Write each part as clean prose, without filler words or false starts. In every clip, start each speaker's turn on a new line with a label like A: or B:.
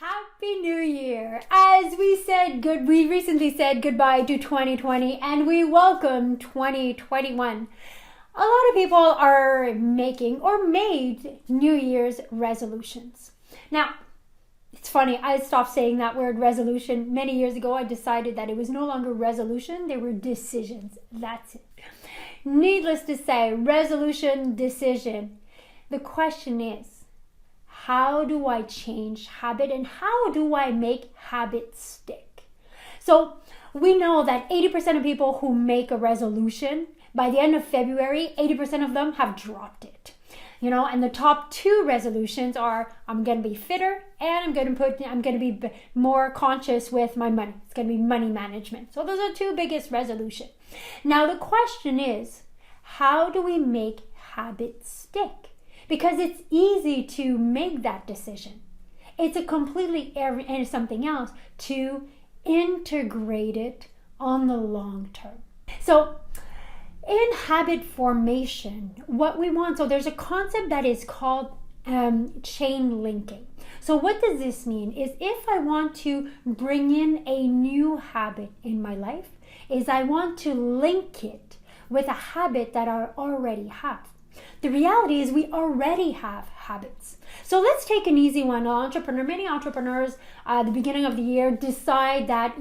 A: Happy New Year! As we recently said goodbye to 2020 and we welcome 2021. A lot of people are making or made New Year's resolutions. Now, it's funny, I stopped saying that word resolution many years ago. I decided that it was no longer resolution, they were decisions. That's it. Needless to say, resolution, decision. The question is, how do I change habit and how do I make habits stick? So we know that 80% of people who make a resolution, by the end of February, 80% of them have dropped it. And the top two resolutions are, I'm going to be fitter and I'm going to be more conscious with my money. It's going to be money management. So those are the two biggest resolutions. Now the question is, how do we make habits stick? Because it's easy to make that decision. It's a completely something else to integrate it on the long term. So in habit formation, what we want, so there's a concept that is called chain linking. So what does this mean? Is if I want to bring in a new habit in my life, is I want to link it with a habit that I already have. The reality is we already have habits. So let's take an easy one. Many entrepreneurs at the beginning of the year decide that,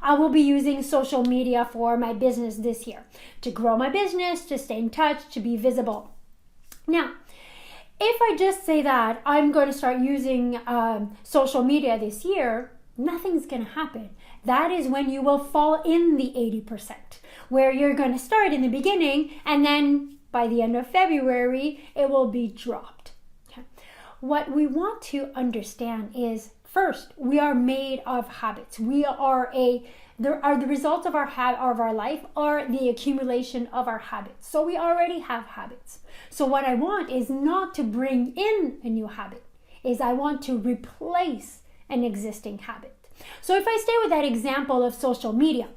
A: I will be using social media for my business this year to grow my business, to stay in touch, to be visible. Now, if I just say that I'm going to start using social media this year, nothing's going to happen. That is when you will fall in the 80%, where you're going to start in the beginning and then by the end of February, it will be dropped. Okay. What we want to understand is, first, we are made of habits. The results of our life are the accumulation of our habits. So we already have habits. So what I want is not to bring in a new habit, is I want to replace an existing habit. So if I stay with that example of social media,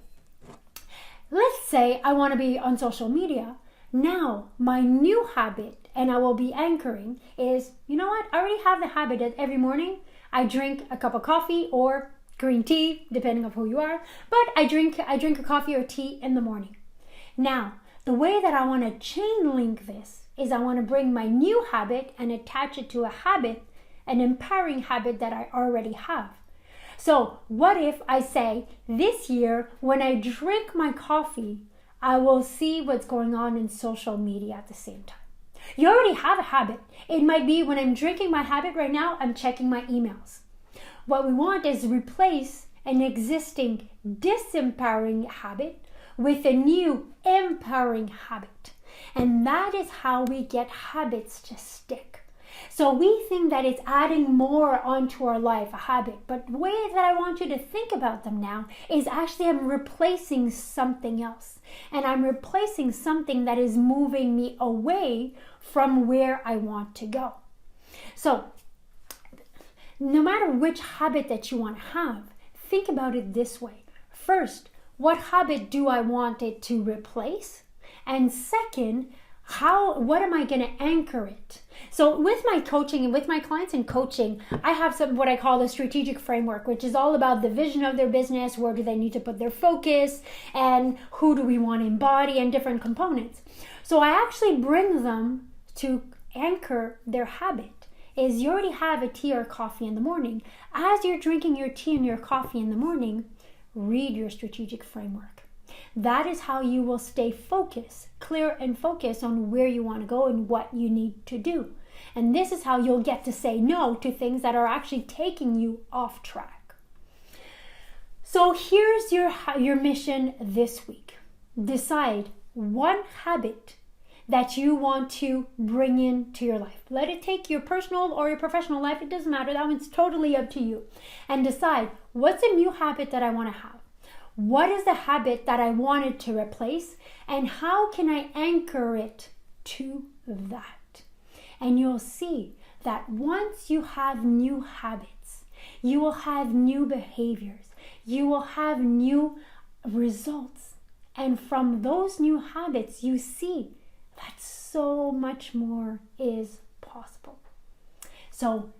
A: let's say I want to be on social media. Now, my new habit, and I will be anchoring, is, I already have the habit that every morning I drink a cup of coffee or green tea, depending on who you are, but I drink a coffee or tea in the morning. Now, the way that I want to chain link this is I want to bring my new habit and attach it to a habit, an empowering habit that I already have. So, what if I say, this year, when I drink my coffee, I will see what's going on in social media at the same time. You already have a habit. It might be when I'm drinking my habit right now, I'm checking my emails. What we want is replace an existing disempowering habit with a new empowering habit. And that is how we get habits to stick. So we think that it's adding more onto our life, a habit. But the way that I want you to think about them now is actually I'm replacing something else. And I'm replacing something that is moving me away from where I want to go. So no matter which habit that you want to have, think about it this way. First, what habit do I want it to replace? And second, what am I going to anchor it? So with my coaching and with my clients in coaching, I have what I call the strategic framework, which is all about the vision of their business, where do they need to put their focus, and who do we want to embody, and different components. So I actually bring them to anchor their habit. Is you already have a tea or coffee in the morning. As you're drinking your tea and your coffee in the morning, read your strategic framework. That is how you will stay focused, clear and focused on where you want to go and what you need to do. And this is how you'll get to say no to things that are actually taking you off track. So here's your mission this week. Decide one habit that you want to bring into your life. Let it take your personal or your professional life. It doesn't matter. That one's totally up to you. And decide, what's a new habit that I want to have? What is the habit that I wanted to replace? And how can I anchor it to that? And you'll see that once you have new habits, you will have new behaviors. You will have new results. And from those new habits, you see that so much more is possible. So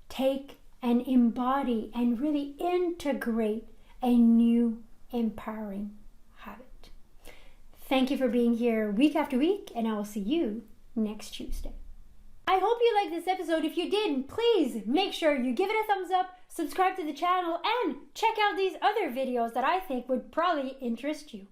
A: take and embody and really integrate a new empowering habit. Thank you for being here week after week, and I will see you next Tuesday. I hope you liked this episode. If you did, please make sure you give it a thumbs up, subscribe to the channel, and check out these other videos that I think would probably interest you.